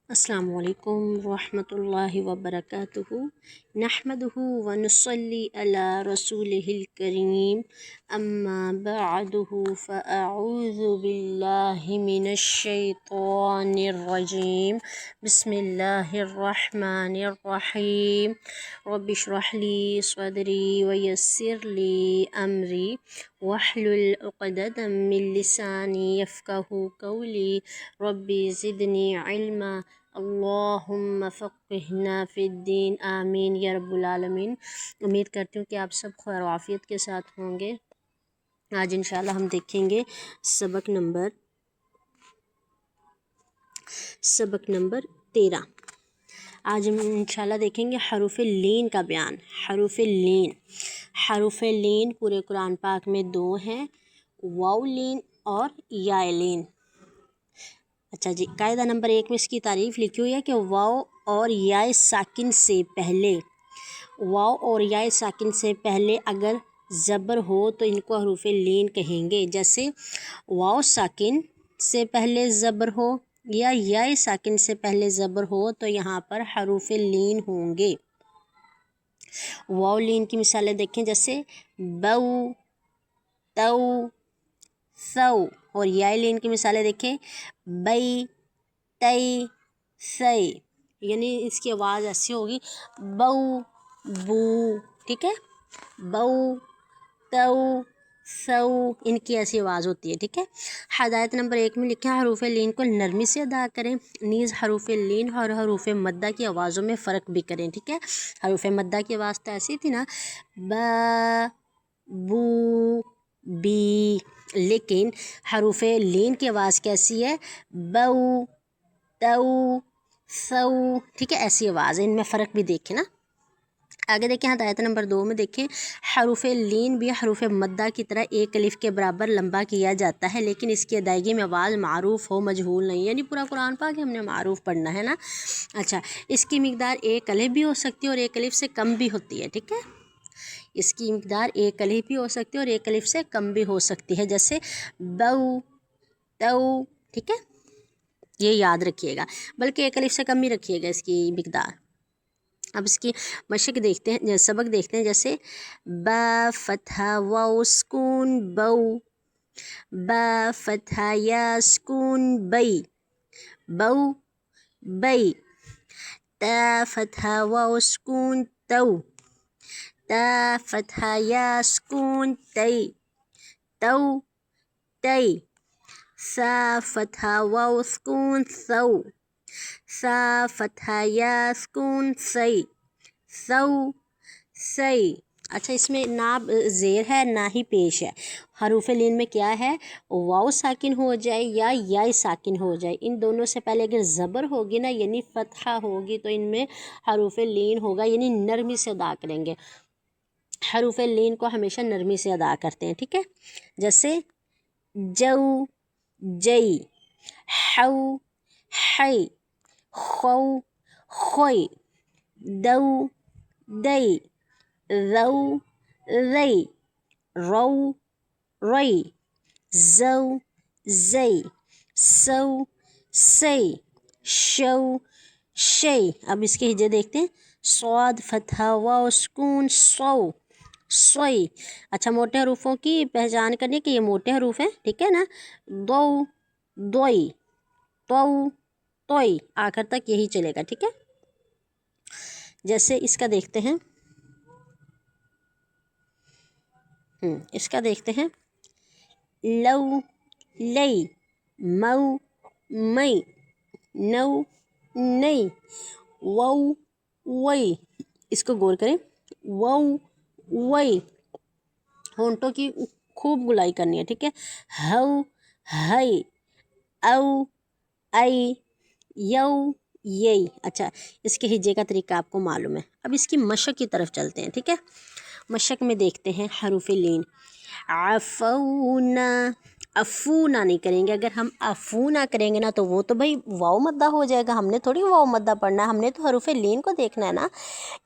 السلام علیکم ورحمۃ اللہ وبرکاتہ نحمدہ ونصلی علی رسولہ الکریم اما بعد فاعوذ باللہ من الشیطان الرجیم بسم اللہ الرحمن الرحیم رب اشرح لی صدری ویسر لی امری واحلل عقدۃ من لسانی یفقہوا قولی ربی زدنی علما اللہم فقہنا فی الدین آمین یا رب العالمین۔ امید کرتی ہوں کہ آپ سب خیر و عافیت کے ساتھ ہوں گے۔ آج انشاءاللہ ہم دیکھیں گے سبق نمبر 13۔ آج ہم انشاءاللہ دیکھیں گے حروف لین کا بیان۔ حروف لین پورے قرآن پاک میں 2 ہیں، واو لین اور یا لین۔ اچھا جی، قاعدہ نمبر 1 میں اس کی تعریف لکھی ہوئی ہے کہ واو اور یا ساکن سے پہلے اگر زبر ہو تو ان کو حروف لین کہیں گے۔ جیسے واو ساکن سے پہلے زبر ہو یا ساکن سے پہلے زبر ہو تو یہاں پر حروف لین ہوں گے۔ واو لین کی مثالیں دیکھیں، جیسے بو، تو، ثو، اور یا لین کی مثالیں دیکھیں، بئی، تی، ثی، یعنی اس کی آواز ایسی ہوگی بو، بو، ٹھیک ہے، بو، تو، ثو، ان کی ایسی آواز ہوتی ہے، ٹھیک ہے۔ ہدایت نمبر 1 میں لکھا ہے حروف لین کو نرمی سے ادا کریں، نیز حروف لین اور حروف مدہ کی آوازوں میں فرق بھی کریں، ٹھیک ہے۔ حروف مدہ کی آواز تو ایسی تھی نا، با، بو، بی، لیکن حروف لین کی آواز کیسی ہے، بو، تو، ثو، ٹھیک ہے، ایسی آواز ہے، ان میں فرق بھی دیکھیں نا۔ آگے دیکھیں ہدایت نمبر 2 میں دیکھیں، حروف لین بھی حروف مدہ کی طرح ایک الف کے برابر لمبا کیا جاتا ہے، لیکن اس کی ادائیگی میں آواز معروف ہو مجہول نہیں، یعنی پورا قرآن پاک ہم نے معروف پڑھنا ہے نا۔ اچھا، اس کی مقدار ایک الف بھی ہو سکتی ہے اور ایک الف سے کم بھی ہوتی ہے، ٹھیک ہے۔ اس کی مقدار ایک الف بھی ہو سکتی ہے اور ایک الف سے کم بھی ہو سکتی ہے، جیسے بو، تو، ٹھیک ہے، یہ یاد رکھیے گا، بلکہ ایک الف سے کم ہی رکھیے گا اس کی مقدار۔ اب اس کی مشق دیکھتے ہیں، سبق دیکھتے ہیں، جیسے با فتحہ واو سکون بو، با فتحہ یا سکون بئی، بو، بئی، تا فتحہ واو سکون تو، تا فتحہ یا سکون تی، تو، تی، سا فتحہ واو سکون ثو، سا فتحہ یا سکون سی، ثو، سی۔ اچھا، اس میں نہ زیر ہے نہ ہی پیش ہے۔ حروف لین میں کیا ہے، واو ساکن ہو جائے یا ساکن ہو جائے، ان دونوں سے پہلے اگر زبر ہوگی نا، یعنی فتحہ ہوگی، تو ان میں حروف لین ہوگا، یعنی نرمی سے ادا کریں گے۔ حروف لین کو ہمیشہ نرمی سے ادا کرتے ہیں، ٹھیک ہے۔ جیسے جو، جئی، حو، حی، خو، خوئی، دو، دئی، رو، رئی، رو، رئی، زو، زئی، سو، سی، شو، شئی۔ اب اس کے ہجے دیکھتے ہیں، صاد فتحہ واو سکون سو، سوئی۔ اچھا، موٹے حروفوں کی پہچان کرنے کے یہ موٹے حروف ہیں، ٹھیک ہے نا، دو، دوئی، تو، توئی، آخر تک یہی چلے گا، ٹھیک ہے۔ جیسے اس کا دیکھتے ہیں، لو، لئی، مو، مئی، نو، نئی، وو، وئی۔ اس کو غور کریں، وو، وئی، ہونٹوں کی خوب گلائی کرنی ہے، ٹھیک ہے۔ ہو، ہئی، او، ای، یو، یئی۔ اچھا، اس کے ہجے کا طریقہ آپ کو معلوم ہے۔ اب اس کی مشق کی طرف چلتے ہیں، ٹھیک ہے۔ مشق میں دیکھتے ہیں حروف لین، عفونا، افونا نہیں کریں گے، اگر ہم افونا کریں گے نا تو وہ تو بھائی واو مدہ ہو جائے گا، ہم نے تھوڑی واو مدہ پڑھنا ہے، ہم نے تو حروف لین کو دیکھنا ہے نا،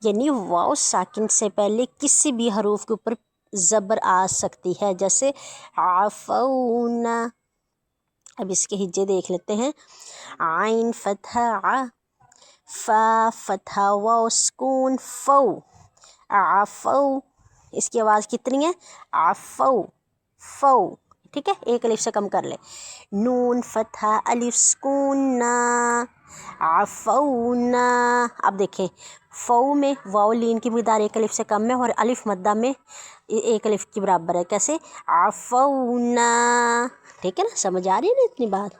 یعنی واو ساکن سے پہلے کسی بھی حروف کے اوپر زبر آ سکتی ہے، جیسے عفونا، اب اس کے ہجے دیکھ لیتے ہیں. عین فتح ع، فا فتح واو سکون فو، عفو. اس کی آواز کتنی ہے؟ عفو فو. ٹھیک ہے، ایک الف سے کم کر لے. نون فتح الف سکون نا، عفونا. اب دیکھیں فو میں واو لین کی مقدار ایک الف سے کم ہے اور الف مدہ میں ایک الف کی برابر ہے. کیسے؟ عفونا. ٹھیک ہے نا، سمجھ آ رہی ہے نا اتنی بات.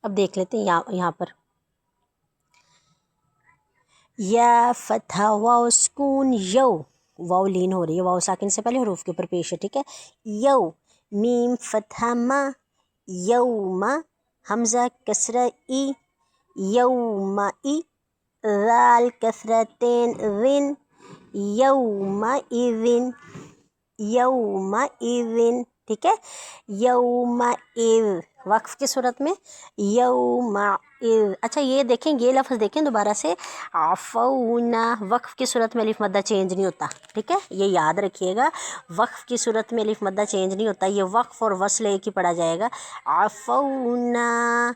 اب دیکھ لیتے ہیں یہاں پر یا فتح واو سکون یو، واو لین ہو رہی ہے، واو ساکن سے پہلے حروف کے اوپر پیش ہے. ٹھیک ہے، یو. میم فتح ما، یوم. حمزہ کسرہ ای، یوم ای. ذال کسرتین ذن، یوم اذن، یوم اذن. ٹھیک ہے، یوم اذ وقف کی صورت میں یوم اذ. اچھا یہ دیکھیں، یہ لفظ دیکھیں دوبارہ سے، عفونا. وقف کی صورت میں الف مدہ چینج نہیں ہوتا. ٹھیک ہے، یہ یاد رکھیے گا، وقف کی صورت میں الف مدہ چینج نہیں ہوتا. یہ وقف اور وصل ایک ہی پڑھا جائے گا. عفونا،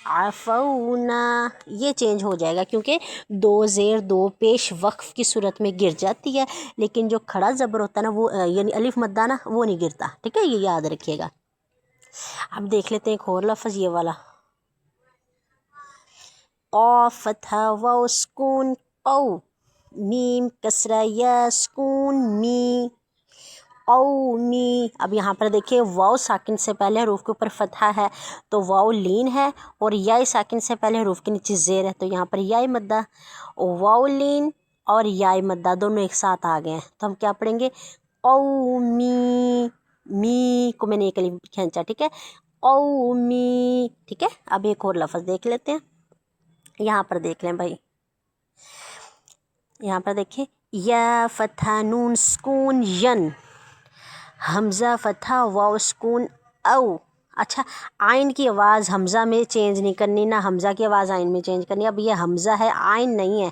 عفونا. یہ چینج ہو جائے گا کیونکہ دو زیر دو پیش وقف کی صورت میں گر جاتی ہے، لیکن جو کھڑا زبر ہوتا ہے نا وہ یعنی الف مدہ نا وہ نہیں گرتا. ٹھیک ہے، یہ یاد رکھیے گا. اب دیکھ لیتے ہیں ایک اور لفظ، یہ والا. قاف فتح واو سکون قو، میم کسرہ یا سکون می، قومی. اب یہاں پر دیکھیں واو ساکن سے پہلے حروف کے اوپر فتحہ ہے تو واو لین ہے، اور یا ساکن سے پہلے حروف کے نیچے زیر ہے تو یہاں پر یا مدہ. واو لین اور یا مدہ دونوں ایک ساتھ آ گئے ہیں تو ہم کیا پڑھیں گے؟ قومی. می کو میں نے ایک الف کھینچا. ٹھیک ہے، قومی. ٹھیک ہے، اب ایک اور لفظ دیکھ لیتے ہیں. یہاں پر دیکھ لیں بھائی، یہاں پر دیکھیں یا فتح نون سکون ین، حمزہ فتح واو سکون او. اچھا، آئین کی آواز حمزہ میں چینج نہیں کرنی، نہ حمزہ کی آواز آئین میں چینج کرنی. اب یہ حمزہ ہے، آئین نہیں ہے.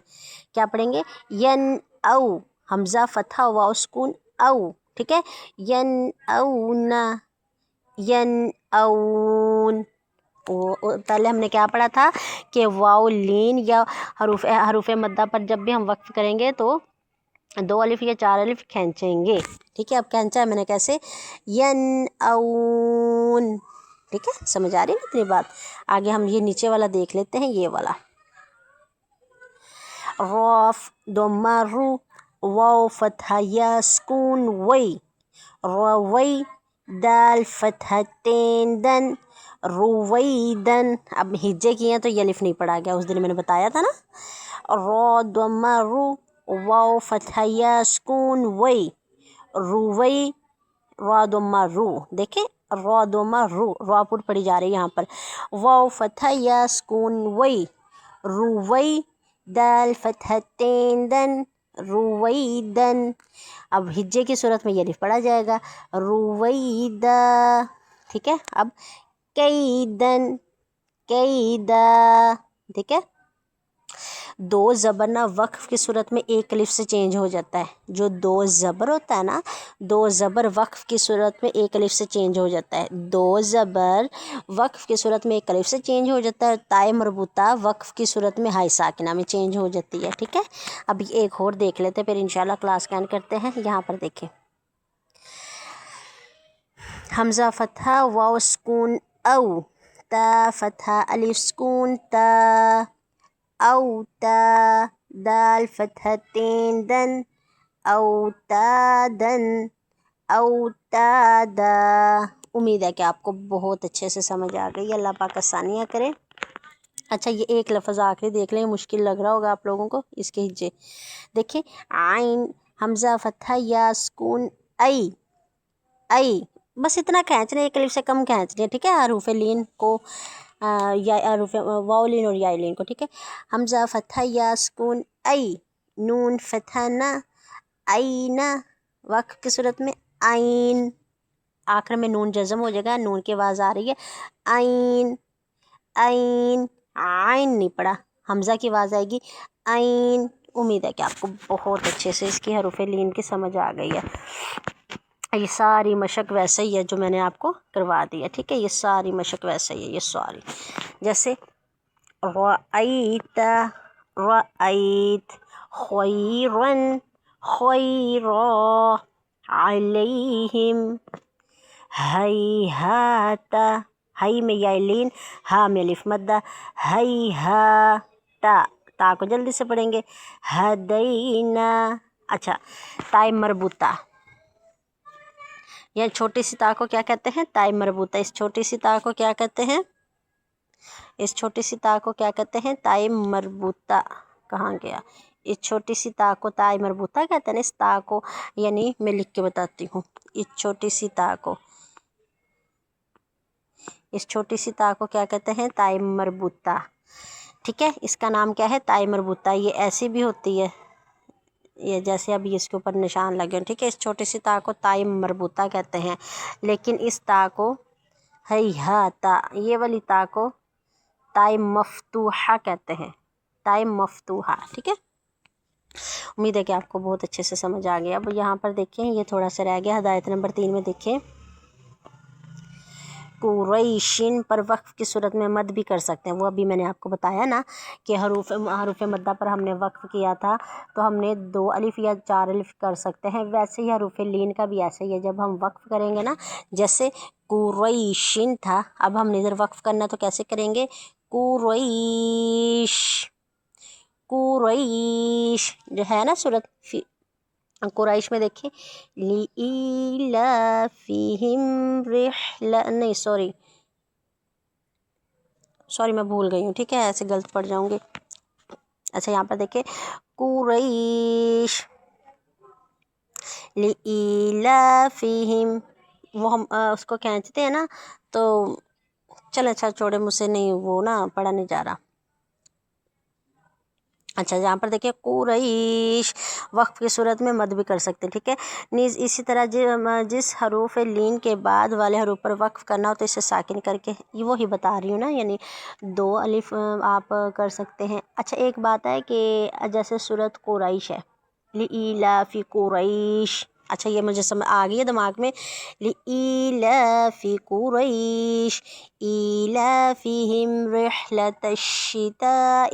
کیا پڑھیں گے؟ ین او. حمزہ فتح واو سکون او. ٹھیک ہے، ین اونا، ین اون. پہلے ہم نے کیا پڑھا تھا کہ واو لین یا حروف مدہ پر جب بھی ہم وقف کریں گے تو دو الف یا چار الف کھینچیں گے. ٹھیک ہے، اب کھینچا ہے میں نے کیسے؟ ین اون. ٹھیک ہے، سمجھ آ رہی ہے اتنی بات. آگے ہم یہ نیچے والا دیکھ لیتے ہیں، یہ والا. روف ضمہ رو، واو فتح یا سکون وئی، روئی. دال فتح تین دن، رویدن. اب ہجے کیے ہیں تو یہ الف نہیں پڑھا گیا، اس دن میں نے بتایا تھا نا. رو ضمہ رو، واو فتح یا سکون وئی، روئی. را ضمہ رو. دیکھیں را ضمہ رو، را پر پڑھی جا رہی ہے یہاں پر. واو فتح یا سکون وئی، روئی. دال فتح تین دن، رویدن. اب ہجے کی صورت میں یہ الف پڑھا جائے گا، رویدہ. ٹھیک ہے، اب کیدن، کیدا. ٹھیک ہے، دو زبر نا وقف کی صورت میں ایک الف سے چینج ہو جاتا ہے. جو دو زبر ہوتا ہے نا، دو زبر وقف کی صورت میں ایک الف سے چینج ہو جاتا ہے. دو زبر وقف کی صورت میں ایک الف سے چینج ہو جاتا ہے. تائے مربوطہ وقف کی صورت میں ہائی ساکنہ میں چینج ہو جاتی ہے. ٹھیک ہے، اب ایک اور دیکھ لیتے پھر انشاءاللہ کلاس کا اینڈ کرتے ہیں. یہاں پر دیکھیں حمزہ فتح واو سکون او، تا فتح الف سکون تا، او تا. دال فتح تین دن، او تا دن، او تا دا. امید ہے کہ آپ کو بہت اچھے سے سمجھ آ گئی. اللہ پاک آسانیاں کرے. اچھا یہ ایک لفظ آخری دیکھ لیں، مشکل لگ رہا ہوگا آپ لوگوں کو. اس کے ہجے دیکھیں، عین حمزہ فتح یا سکون ای، ای. بس اتنا کھینچنے، ایک الف سے کم کھینچنے. ٹھیک ہے، حروف لین کو یا حروف واو لین اور یا لین کو. ٹھیک ہے، حمزہ فتح یا سکون ای، نون فتح نا، اینا. وقف کی صورت میں عین، آخر میں نون جزم ہو جائے گا، نون کی آواز آ رہی ہے. عین، عین. عین نہیں پڑا، حمزہ کی آواز آئے گی عین. امید ہے کہ آپ کو بہت اچھے سے اس کی حروف لین کی سمجھ آ گئی ہے. یہ ساری مشق ویسے ہی ہے جو میں نے آپ کو کروا دی ہے، ٹھیک ہے، یہ ساری مشق ویسے ہی ہے، یہ ساری جیسے رأیت رأیت خیرن خیرا علیہم ہیہات، ہی میں یا لین، ہا میں الف مدہ، ہیہات، تا کو جلدی سے پڑھیں گے، ہدینا، اچھا تائے مربوطہ، یہ چھوٹی سی تا کو کیا کہتے ہیں؟ تائے مربوطہ، اس چھوٹی سی تا کو کیا کہتے ہیں؟ اس چھوٹی سی تا کو کیا کہتے ہیں؟ تائے مربوطہ، کہاں گیا؟ اس چھوٹی سی تا کو تائے مربوطہ کہتے ہیں، اس تا کو، یعنی میں لکھ کے بتاتی ہوں، اس چھوٹی سی تا کو، اس چھوٹی سی تا کو کیا کہتے ہیں؟ تائے مربوطہ، ٹھیک ہے، اس کا نام کیا ہے؟ تائے مربوطہ، یہ ایسی بھی ہوتی ہے، یہ جیسے ابھی اس کے اوپر نشان لگے، ٹھیک ہے، اس چھوٹی سی تا کو تائے مربوطہ کہتے ہیں، لیکن اس تا کو ہیہاتا، یہ والی تا کو تائے مفتوحہ کہتے ہیں، تائے مفتوحہ، ٹھیک ہے۔ امید ہے کہ آپ کو بہت اچھے سے سمجھ آ گیا۔ اب یہاں پر دیکھیں، یہ تھوڑا سا رہ گیا، ہدایت نمبر 3 میں دیکھیں، قریشن پر وقف کی صورت میں مد بھی کر سکتے ہیں، وہ ابھی میں نے آپ کو بتایا نا کہ حروف مدہ پر ہم نے وقف کیا تھا تو ہم نے 2 الف یا 4 الف کر سکتے ہیں، ویسے ہی حروف لین کا بھی ایسے ہی ہے، جب ہم وقف کریں گے نا، جیسے قریشن تھا، اب ہم نے ادھر وقف کرنا تو کیسے کریں گے؟ قریش، قریش جو ہے نا صورت قریش میں دیکھیں، لِإِيلَافِهِمْ نہیں سوری میں بھول گئی ہوں، ٹھیک ہے، ایسے غلط پڑھ جاؤں گی۔ اچھا یہاں پر دیکھیں، قریش لِإِيلَافِهِمْ، وہ ہم اس کو کھینچتے ہیں نا تو چل اچھا چھوڑے، مجھ سے نہیں وہ نا پڑھا نہیں جا رہا۔ اچھا یہاں پر دیکھیں، قریش وقف کی صورت میں مد بھی کر سکتے ہیں، ٹھیک ہے، نیز اسی طرح جس حروف لین کے بعد والے حروف پر وقف کرنا ہو تو اسے ساکن کر کے، یہ وہی بتا رہی ہوں نا، یعنی 2 الف آپ کر سکتے ہیں۔ اچھا ایک بات ہے کہ جیسے صورت قریش ہے، لِإِيلَافِ قریش، اچھا یہ مجھے سمجھ آ گئی ہے دماغ میں، لِإِيلَافِ قریش إِيلَافِهِمْ رِحْلَةَ الشِّتَاءِ